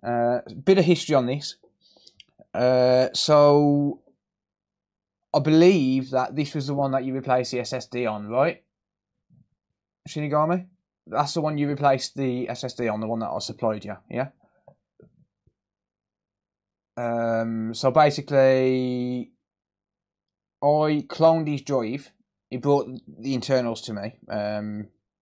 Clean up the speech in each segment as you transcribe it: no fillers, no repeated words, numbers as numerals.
Bit of history on this. So I believe that this was the one that you replaced the SSD on, right? Shinigami? That's the one you replaced the SSD on, the one that I supplied you, yeah? So basically, I cloned his drive. He brought the internals to me.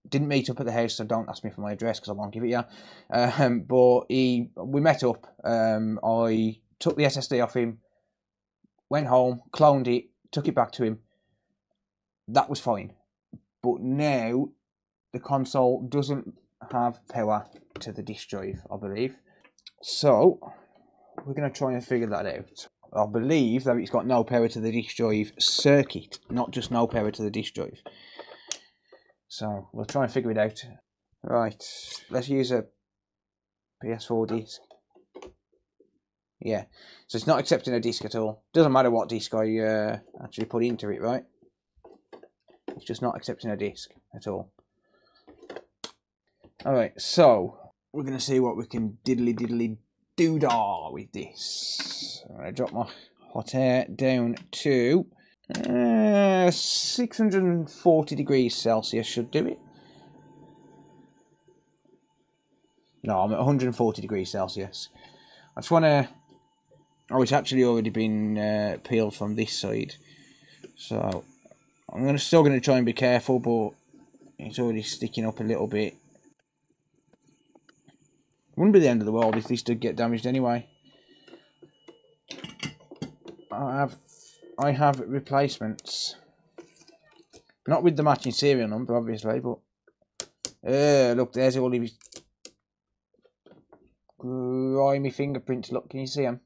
Didn't meet up at the house, so don't ask me for my address because I won't give it you. But we met up. I took the SSD off him, went home, cloned it, took it back to him. That was fine. But now the console doesn't have power to the disk drive, I believe. So we're going to try and figure that out. I believe that it's got no power to the disk drive circuit, not just no power to the disk drive. So we'll try and figure it out. Right, let's use a PS4 disc. Yeah, so it's not accepting a disc at all. Doesn't matter what disc I actually put into it, right? It's just not accepting a disc at all. Alright, so we're going to see what we can diddly doodah with this. I'm going to drop my hot air down to 640 degrees Celsius should do it. No, I'm at 140 degrees Celsius. I just want to... Oh, it's actually already been peeled from this side. So I'm still going to try and be careful, but it's already sticking up a little bit. Wouldn't be the end of the world if this did get damaged anyway. I have replacements. Not with the matching serial number, obviously, but... look, there's all of his grimy fingerprints. Look, can you see them?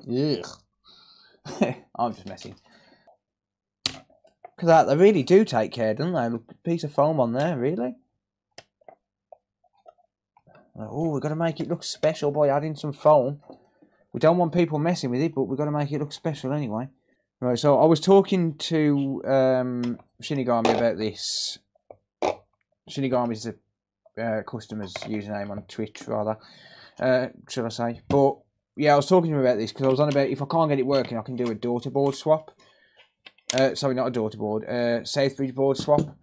Ugh. I'm just messing. Look at that, they really do take care, don't they? Look, piece of foam on there, really. Oh, we've got to make it look special by adding some foam. We don't want people messing with it, but we've got to make it look special anyway. Right, so I was talking to Shinigami about this. Shinigami's the customer's username on Twitch, rather, should I say. But, yeah, I was talking to him about this because I was on about if I can't get it working, I can do a daughterboard swap. Sorry, not a daughterboard, Southbridge board swap.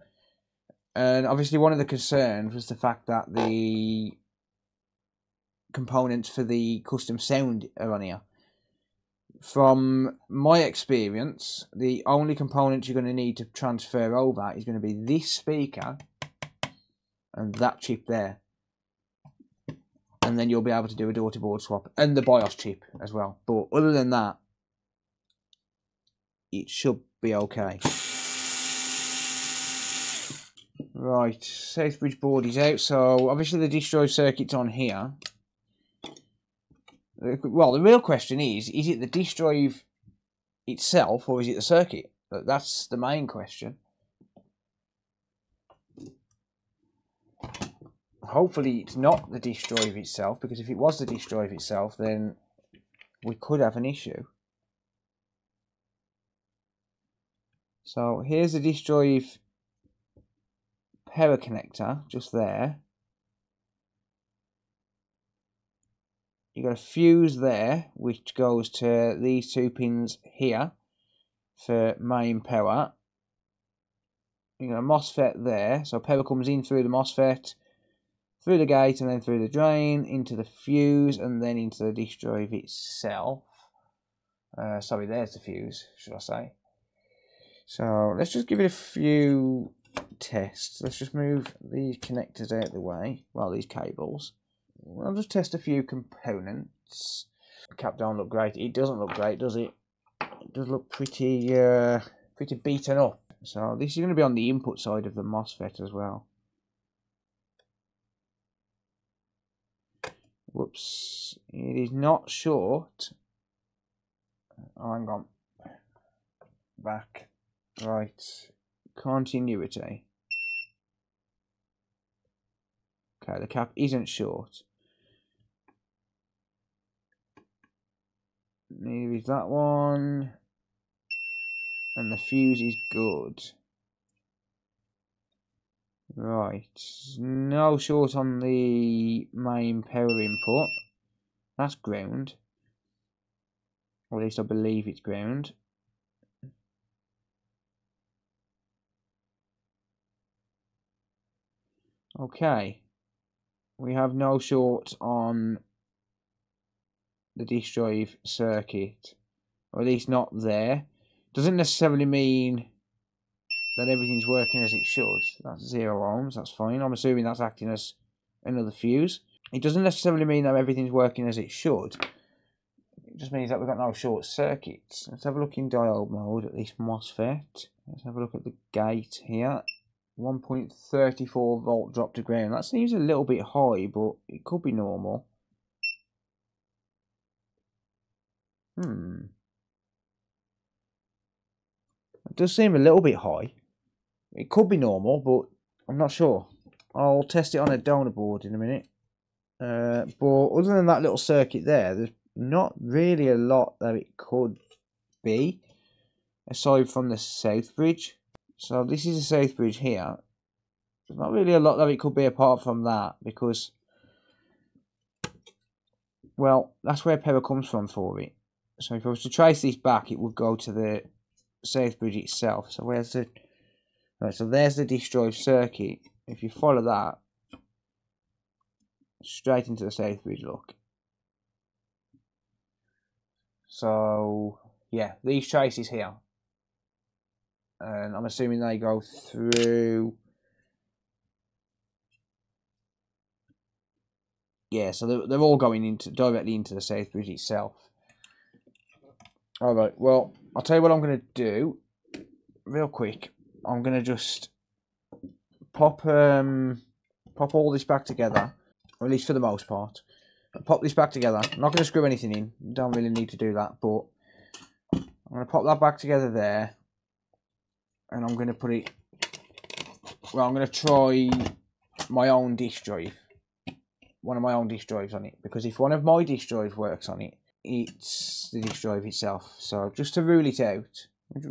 And obviously one of the concerns was the fact that the components for the custom sound are on here. From my experience, the only components you're going to need to transfer over is going to be this speaker and that chip there. And then you'll be able to do a daughterboard swap and the BIOS chip as well. But other than that, it should be okay. Right, Southbridge board is out, so obviously the disk drive circuit's on here. Well, the real question is it the disk drive itself or is it the circuit? That's the main question. Hopefully it's not the disk drive itself, because if it was the disk drive itself, then we could have an issue. So here's the disk drive power connector, just there. You've got a fuse there, which goes to these two pins here for main power. You've got a MOSFET there, so power comes in through the MOSFET, through the gate, and then through the drain, into the fuse, and then into the disk drive itself. Sorry, there's the fuse, should I say. So let's just give it a few tests. Let's just move these connectors out of the way, well, these cables. I'll just test a few components. The cap don't look great. It doesn't look great, does it? It does look pretty beaten up. So this is going to be on the input side of the MOSFET as well. Whoops. It is not short. Oh, hang on. Back. Right. Continuity. Okay, the cap isn't short. Neither is that one. And the fuse is good. Right. No short on the main power input. That's ground. Or at least I believe it's ground. Okay. We have no shorts on the disk drive circuit. Or at least not there. Doesn't necessarily mean that everything's working as it should. That's 0 ohms, that's fine. I'm assuming that's acting as another fuse. It doesn't necessarily mean that everything's working as it should. It just means that we've got no short circuits. Let's have a look in diode mode, at least MOSFET. Let's have a look at the gate here. 1.34 volt drop to ground. That seems a little bit high, but it could be normal. It does seem a little bit high. It could be normal, but I'm not sure. I'll test it on a donor board in a minute. But other than that little circuit there, there's not really a lot that it could be, aside from the south bridge. So this is the south bridge here. There's not really a lot that it could be apart from that, because, well, that's where power comes from for it. So if I was to trace this back, it would go to the south bridge itself. So where's the... Right, so there's the disk drive circuit. If you follow that, straight into the south bridge, look. So, yeah, these traces here. And I'm assuming they go through... Yeah, so they're all going directly into the south bridge itself. Alright, well, I'll tell you what I'm going to do, real quick. I'm going to just pop all this back together, or at least for the most part. Pop this back together. I'm not going to screw anything in. Don't really need to do that, but I'm going to pop that back together there, and I'm going to put it... Well, I'm going to try my own disk drive. One of my own disk drives on it, because if one of my disk drives works on it, it's the disk drive itself. So just to rule it out,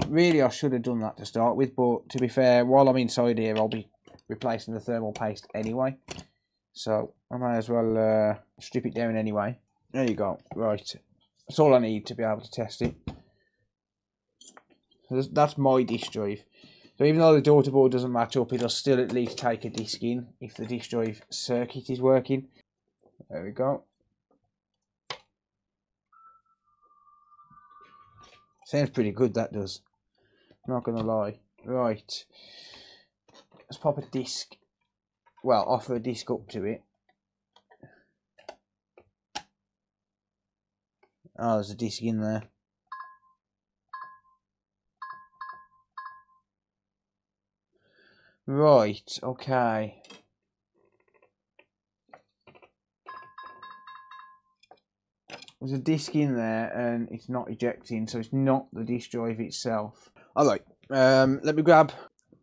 really I should have done that to start with, but to be fair, while I'm inside here I'll be replacing the thermal paste anyway, so I may as well strip it down anyway. There you go. Right, that's all I need to be able to test it. That's my disk drive. So even though the daughter board doesn't match up, it'll still at least take a disk in if the disk drive circuit is working. There we go. Sounds pretty good, that does. Not gonna lie. Right. Let's pop a disc. Well, offer a disc up to it. Oh, there's a disc in there. Right, okay. There's a disc in there and it's not ejecting, so it's not the disk drive itself. Alright, let me grab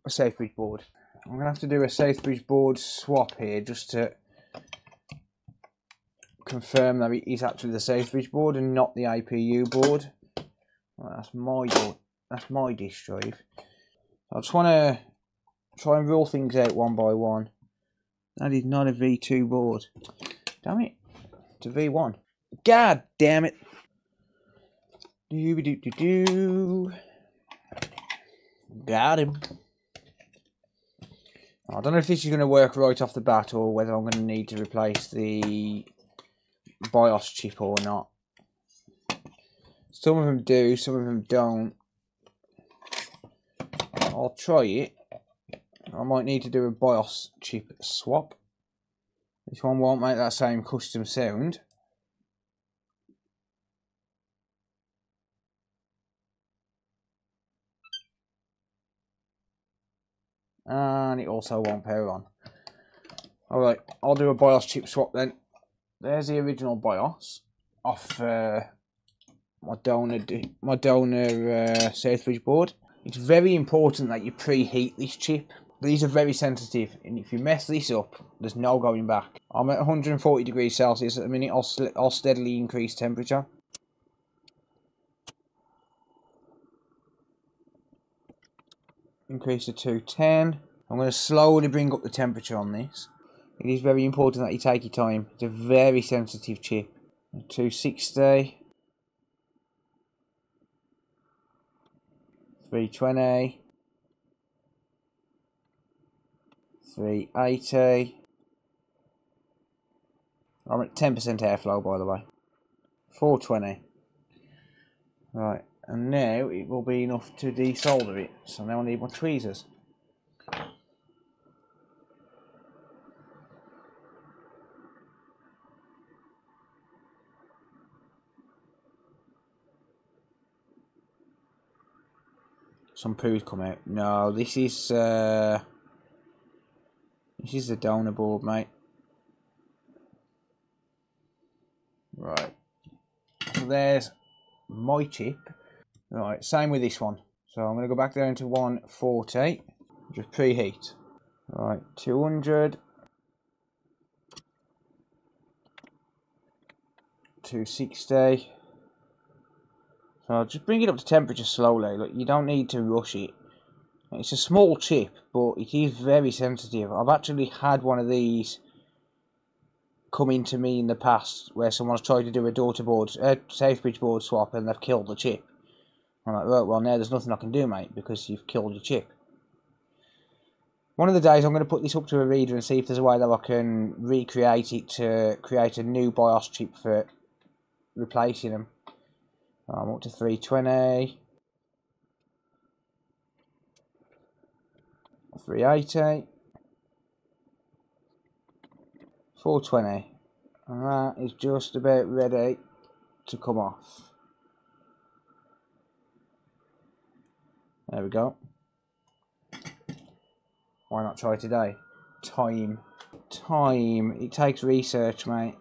a safe bridge board. I'm going to have to do a safe bridge board swap here just to confirm that it is actually the safe bridge board and not the APU board. Right, that's my board. That's my disk drive. I just want to try and rule things out one by one. That is not a V2 board. Damn it. It's a V1. God damn it. Do-be-do-do-do. Got him. I don't know if this is going to work right off the bat or whether I'm going to need to replace the BIOS chip or not. Some of them do, some of them don't. I'll try it. I might need to do a BIOS chip swap. This one won't make that same custom sound. And it also won't power on. Alright, I'll do a BIOS chip swap then. There's the original BIOS off my donor Southbridge board. It's very important that you preheat this chip. These are very sensitive, and if you mess this up, there's no going back. I'm at 140 degrees Celsius at the minute. I'll steadily increase temperature. Increase to 210. I'm going to slowly bring up the temperature on this. It is very important that you take your time. It's a very sensitive chip. 260. 320. 380. I'm at 10% airflow, by the way. 420. Right, and now it will be enough to desolder it. So now I need my tweezers. Some poo's come out. No, this is the donor board, mate. Right. So there's my chip. Right, same with this one. So I'm going to go back down to 140. Just preheat. Right, 200. 260. So I'll just bring it up to temperature slowly. Look, you don't need to rush it. It's a small chip, but it is very sensitive. I've actually had one of these come into me in the past where someone's tried to do a daughterboard, Safebridge board swap, and they've killed the chip. I'm like, well, now there's nothing I can do, mate, because you've killed your chip. One of the days I'm going to put this up to a reader and see if there's a way that I can recreate it to create a new BIOS chip for replacing them. I'm up to 320. 380. 420. And that is just about ready to come off. There we go. Why not try today? Time. It takes research, mate.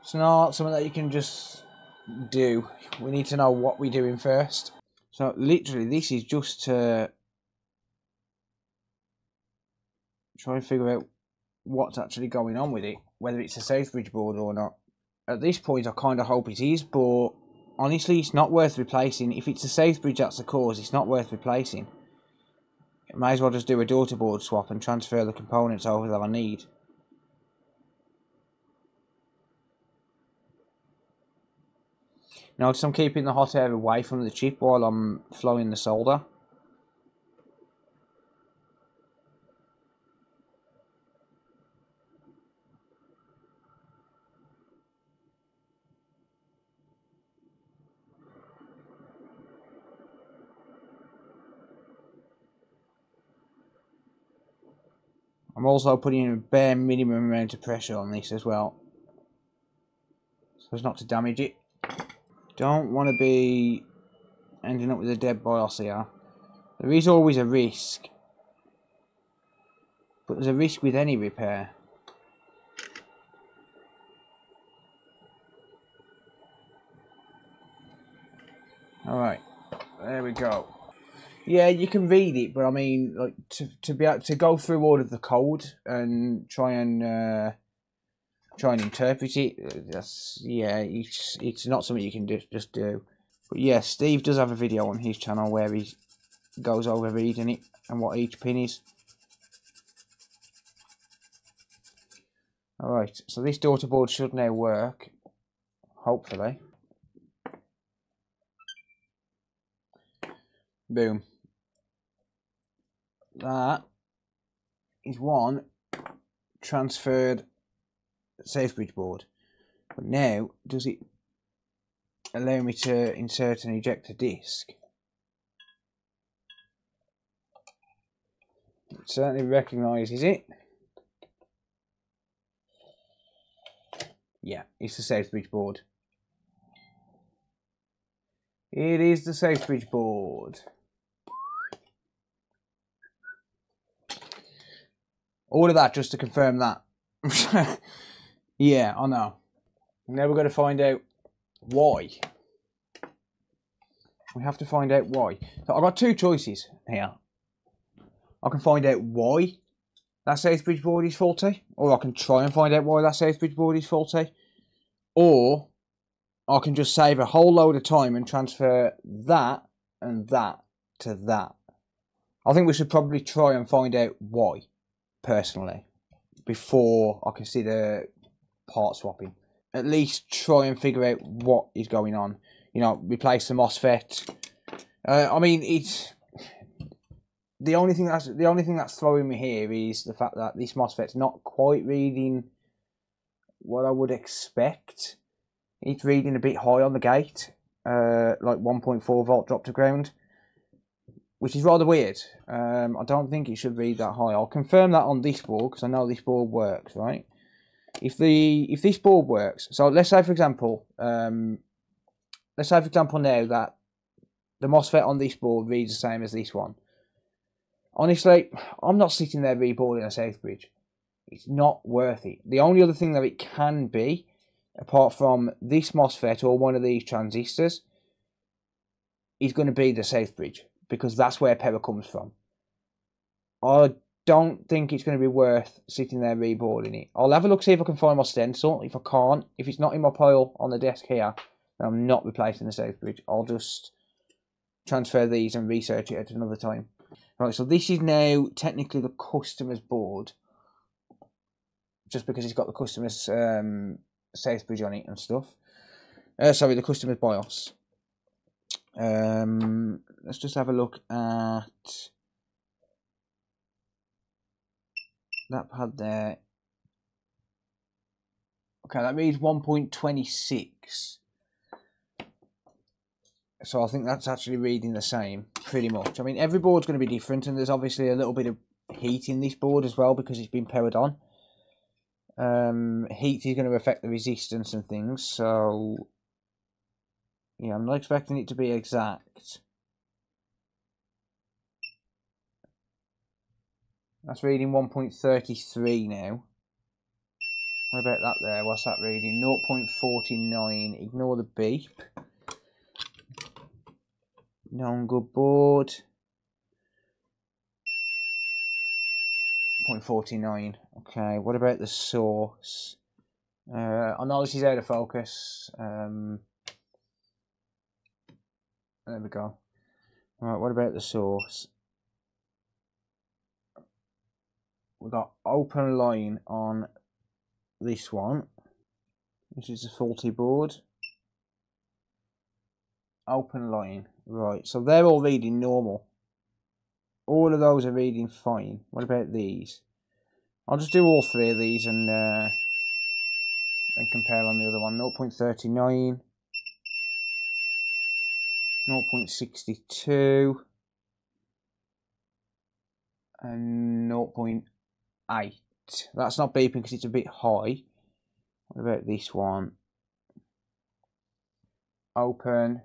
It's not something that you can just do. We need to know what we're doing first. So literally this is just to try and figure out what's actually going on with it, whether it's a Safebridge board or not. At this point I kind of hope it is, but honestly it's not worth replacing. If it's a Safebridge that's the cause, it's not worth replacing. Might as well just do a daughterboard swap and transfer the components over that I need. Notice I'm keeping the hot air away from the chip while I'm flowing the solder. I'm also putting a bare minimum amount of pressure on this as well, so as not to damage it. Don't want to be ending up with a dead BIOS here. There is always a risk, but there's a risk with any repair. Alright, there we go. Yeah, you can read it, but I mean, like to be able to go through all of the code and try and interpret it. That's it's not something you can just do. But yeah, Steve does have a video on his channel where he goes over reading it and what each pin is. All right, so this daughterboard should now work, hopefully. Boom. That is one transferred Safebridge board. But now, does it allow me to insert and eject a disk? It certainly recognises it. Yeah, it's the Safebridge board. It is the Safebridge board. All of that just to confirm that. Yeah, I know. Now we're going to find out why. We have to find out why. So I've got two choices here. I can find out why that Safebridge board is faulty, or I can try and find out why that Safebridge board is faulty, or I can just save a whole load of time and transfer that and that to that. I think we should probably try and find out why, personally, before I consider part swapping. At least try and figure out what is going on. You know, replace the MOSFET. I mean, it's the only thing that's throwing me here is the fact that this MOSFET's not quite reading what I would expect. It's reading a bit high on the gate, like 1.4 volt drop to ground, which is rather weird. I don't think it should read that high. I'll confirm that on this board because I know this board works, right? If this board works, so let's say for example now that the MOSFET on this board reads the same as this one. Honestly, I'm not sitting there reboarding a South Bridge. It's not worth it. The only other thing that it can be, apart from this MOSFET or one of these transistors, is going to be the South Bridge, because that's where power comes from. I don't think it's going to be worth sitting there reboarding it. I'll have a look, see if I can find my stencil. If I can't, if it's not in my pile on the desk here, then I'm not replacing the South Bridge. I'll just transfer these and research it at another time. Right, so this is now technically the customer's board, just because it's got the customer's South Bridge on it and stuff. Sorry, the customer's BIOS. Let's just have a look at that pad there. Okay, that reads 1.26. So I think that's actually reading the same, pretty much. I mean, every board's going to be different, and there's obviously a little bit of heat in this board as well because it's been powered on. Heat is going to affect the resistance and things, so yeah, I'm not expecting it to be exact. That's reading 1.33 now. What about that there? What's that reading? 0.49. Ignore the beep. Non-good board. 0.49. Okay, what about the source? I know this is out of focus. There we go. Right, what about the source? We've got open line on this one. This is a faulty board. Open line. Right, so they're all reading normal. All of those are reading fine. What about these? I'll just do all three of these and compare on the other one. 0.39. 0.62. And 0.8. That's not beeping because it's a bit high. What about this one? Open.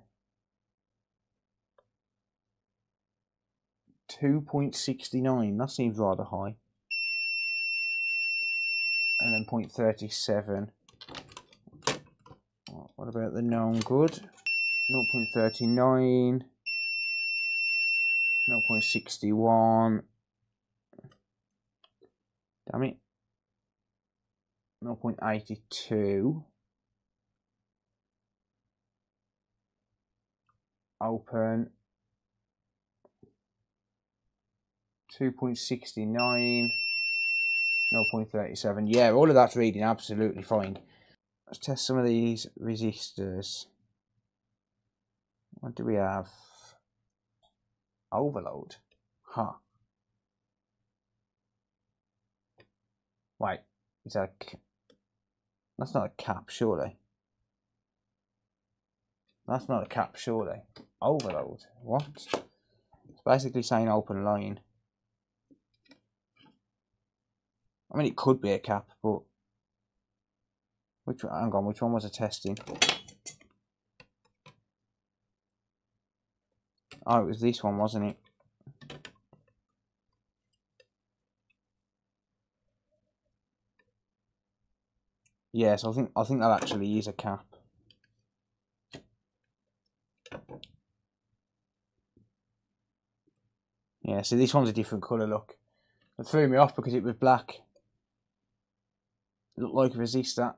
2.69. That seems rather high. And then 0.37. What about the known good? 0.39. 0.61. Damn it. 0.82. Open. 2.69. 0.37. Yeah, all of that's reading absolutely fine. Let's test some of these resistors. What do we have? Overload. Huh. Wait, is that that's not a cap, surely? That's not a cap, surely? Overload. What? It's basically saying open line. I mean, it could be a cap, but which one? Hang on, which one was I testing? Oh, it was this one, wasn't it? Yes, I think that actually is a cap. Yeah, see, this one's a different colour, look. It threw me off because it was black. It looked like a resistor.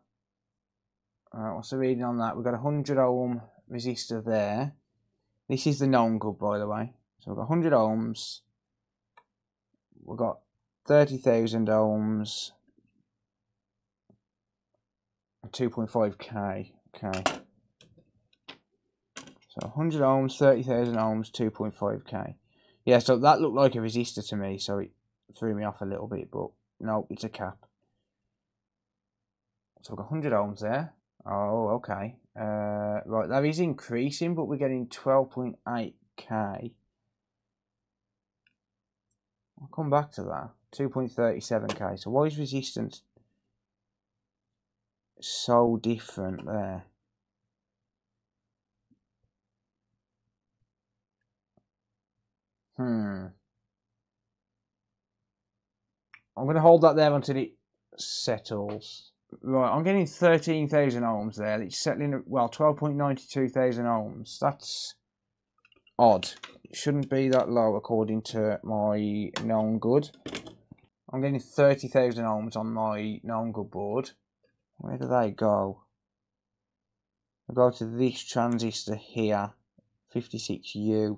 Alright, what's the reading on that? We've got a 100 ohm resistor there. This is the known good, by the way. So we've got 100 ohms. We've got 30,000 ohms. 2.5k. Okay. So 100 ohms, 30,000 ohms, 2.5k. Yeah, so that looked like a resistor to me, so it threw me off a little bit, but no, it's a cap. So we've got 100 ohms there. Oh, okay. Right, that is increasing, but we're getting 12.8k. I'll come back to that. 2.37k. So why is resistance so different there? I'm going to hold that there until it settles. Right, I'm getting 13,000 ohms there. It's settling at, well, 12.92 thousand ohms. That's odd. It shouldn't be that low according to my known good. I'm getting 30,000 ohms on my known good board. Where do they go? I go to this transistor here, 56U.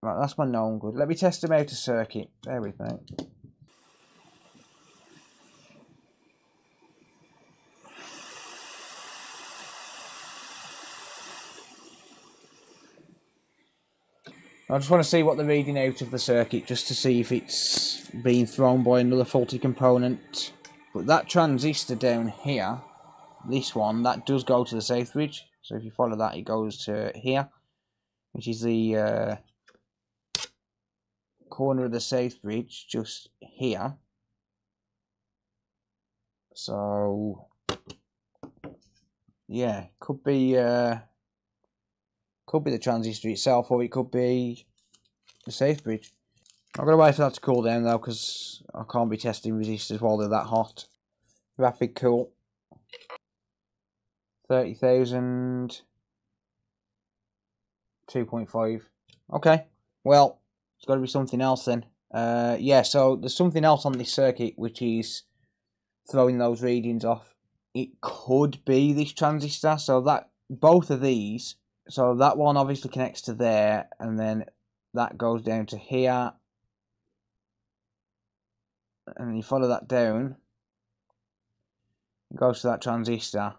Right, that's my known good. Let me test them out of circuit. Bear with me. I just want to see what they're reading out of the circuit, just to see if it's being thrown by another faulty component. But that transistor down here, this one, that does go to the south bridge. So if you follow that, it goes to here, which is the corner of the south bridge, just here. So yeah, could be the transistor itself, or it could be the safe bridge. I'm going to wait for that to cool down though, because I can't be testing resistors while they're that hot. Rapid cool. 30,000. 2.5. Okay, well, it's got to be something else then. Yeah, so there's something else on this circuit which is throwing those readings off. It could be this transistor, so that both of these, so that one obviously connects to there, and then that goes down to here, and then you follow that down, it goes to that transistor.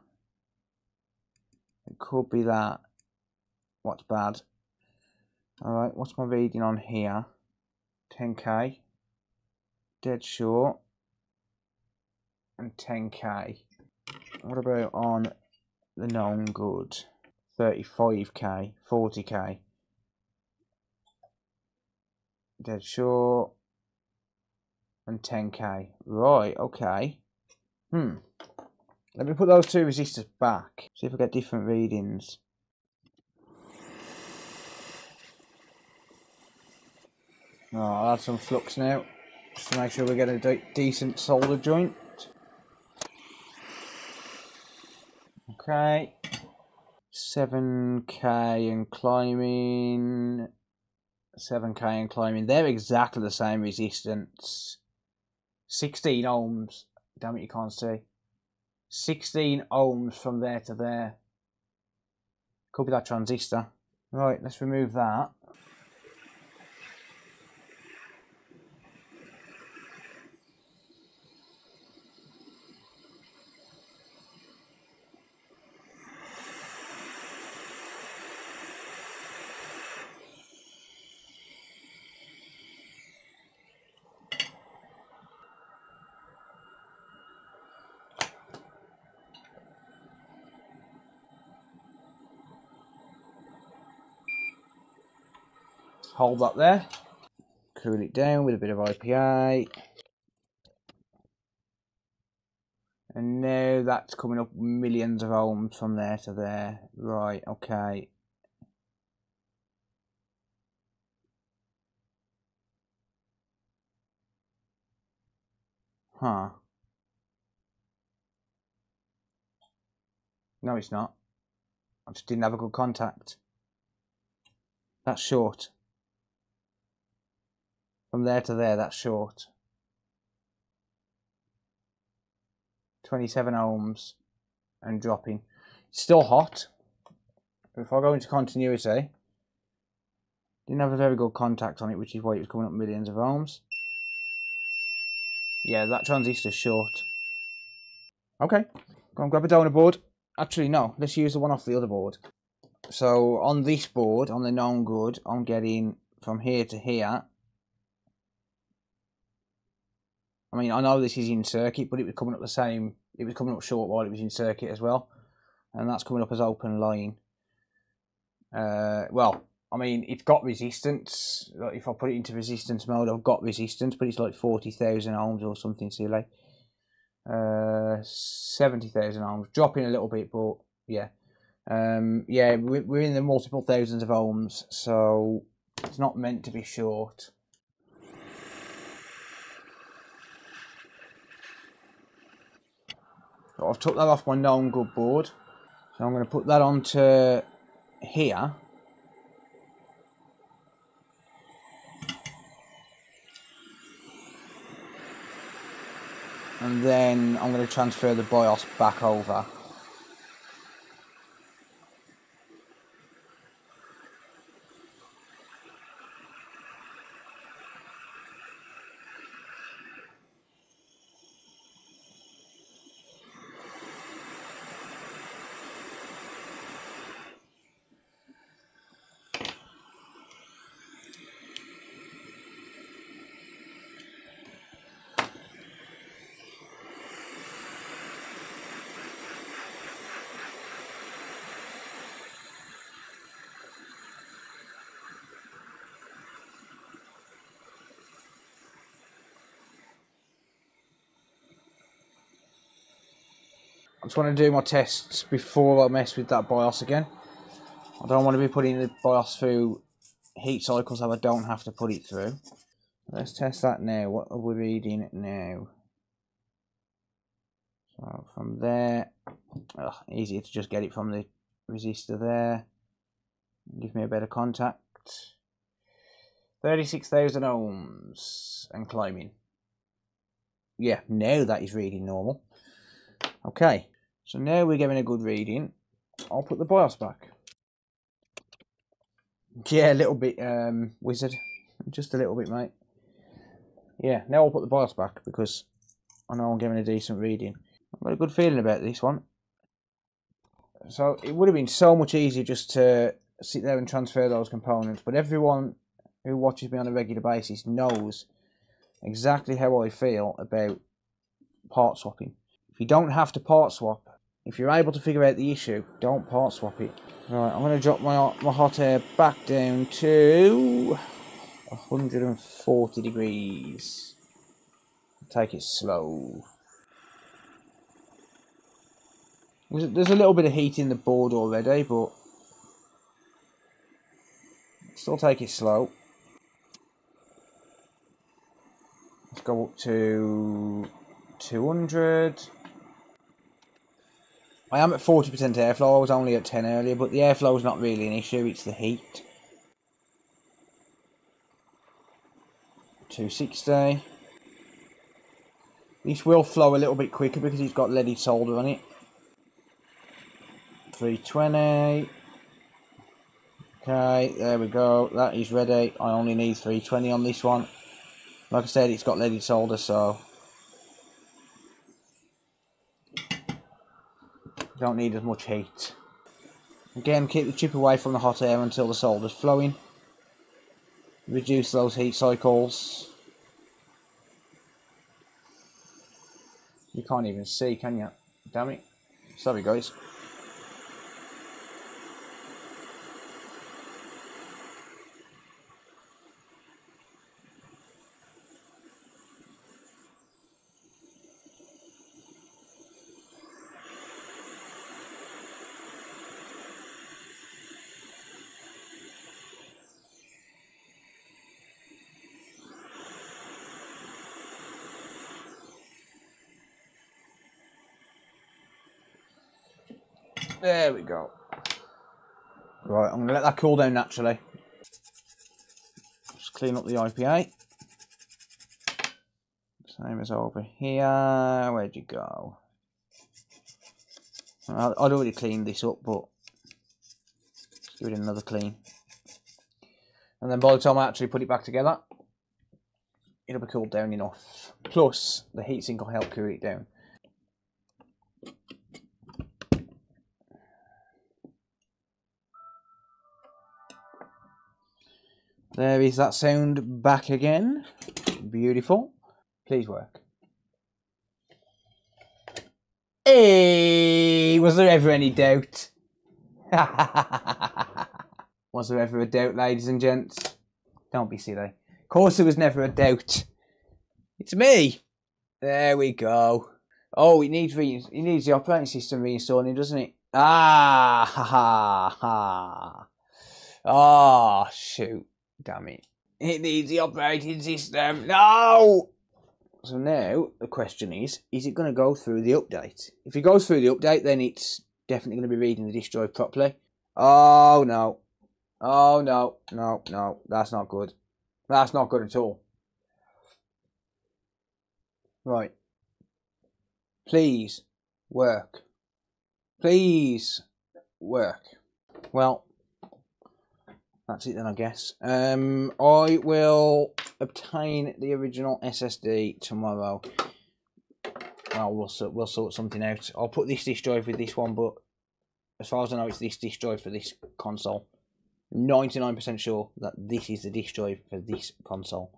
It could be that. What's bad? Alright, what's my reading on here? 10k. Dead short. And 10k. What about on the known good? 35k, 40k. Dead short. And 10k. Right, okay. Let me put those two resistors back. See if I get different readings. Oh, I'll add some flux now, just to make sure we get a decent solder joint. Okay. 7k and climbing. 7k and climbing. They're exactly the same resistance. 16 ohms. Damn it, you can't see. 16 ohms from there to there. Could be that transistor. Right, let's remove that. Hold that there. Cool it down with a bit of IPA. And now that's coming up millions of ohms from there to there. Right, okay. Huh. No, it's not. I just didn't have a good contact. That's short. From there to there, that's short. 27 ohms and dropping. It's still hot. If I go into continuity, didn't have a very good contact on it, which is why it was coming up millions of ohms. Yeah, that transistor's short. Okay, go and grab a donor board. Actually, no, let's use the one off the other board. So on this board, on the known good, I'm getting from here to here. I mean, I know this is in circuit, but it was coming up the same. It was coming up short while it was in circuit as well, and that's coming up as open line. Well, I mean, it's got resistance. Like, if I put it into resistance mode, I've got resistance, but it's like 40,000 ohms or something silly. 70,000 ohms, dropping a little bit, but yeah. Yeah, we're in the multiple thousands of ohms, so it's not meant to be short. So I've took that off my known good board, so I'm going to put that onto here. And then I'm going to transfer the BIOS back over. I just want to do my tests before I mess with that BIOS again. I don't want to be putting the BIOS through heat cycles so I don't have to put it through. Let's test that now. What are we reading now? So from there, easier to just get it from the resistor there. Give me a better contact. 36,000 ohms and climbing. Yeah, now that is reading normal. Okay, so now we're getting a good reading. I'll put the BIOS back. Yeah, a little bit, wizard. Just a little bit, mate. Yeah, now I'll put the BIOS back because I know I'm getting a decent reading. I've got a good feeling about this one. So it would have been so much easier just to sit there and transfer those components, but everyone who watches me on a regular basis knows exactly how I feel about part swapping. If you don't have to part swap, if you're able to figure out the issue, don't part swap it. Right, I'm going to drop my hot air back down to 140 degrees. Take it slow. There's a little bit of heat in the board already, but still take it slow. Let's go up to 200. I am at 40% airflow. I was only at 10 earlier, but the airflow is not really an issue, it's the heat. 260. This will flow a little bit quicker because it's got leaded solder on it. 320. Okay, there we go. That is ready. I only need 320 on this one. Like I said, it's got leaded solder, so don't need as much heat. Again, keep the chip away from the hot air until the solder's flowing. Reduce those heat cycles. You can't even see, can you? Damn it. Sorry, guys. There we go. Right, I'm going to let that cool down naturally. Just clean up the IPA. Same as over here. Where'd you go? I'd already cleaned this up, but let's give it another clean. And then by the time I actually put it back together, it'll be cooled down enough. Plus, the heatsink will help cool it down. There is that sound back again. Beautiful. Please work. Hey! Was there ever any doubt? Was there ever a doubt, ladies and gents? Don't be silly. Of course there was never a doubt. It's me! There we go. Oh, it needs the operating system reinstalling, doesn't it? Ah! Ha ha ha! Oh, shoot. Damn it. It needs the operating system. No! So now the question is it going to go through the update? If it goes through the update, then it's definitely going to be reading the disk drive properly. Oh, no. Oh, no. No, no. That's not good. That's not good at all. Right. Please work. Please work. Well, that's it then, I guess. I will obtain the original SSD tomorrow. Well, we'll sort something out. I'll put this disk drive with this one, but as far as I know, it's this disk drive for this console. 99% sure that this is the disk drive for this console.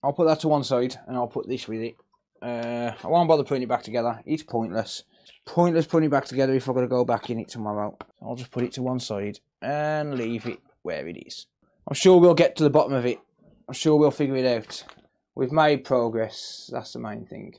I'll put that to one side, and I'll put this with it. I won't bother putting it back together. It's pointless. Pointless putting it back together if I've got to go back in it tomorrow. I'll just put it to one side and leave it where it is. I'm sure we'll get to the bottom of it. I'm sure we'll figure it out. We've made progress. That's the main thing.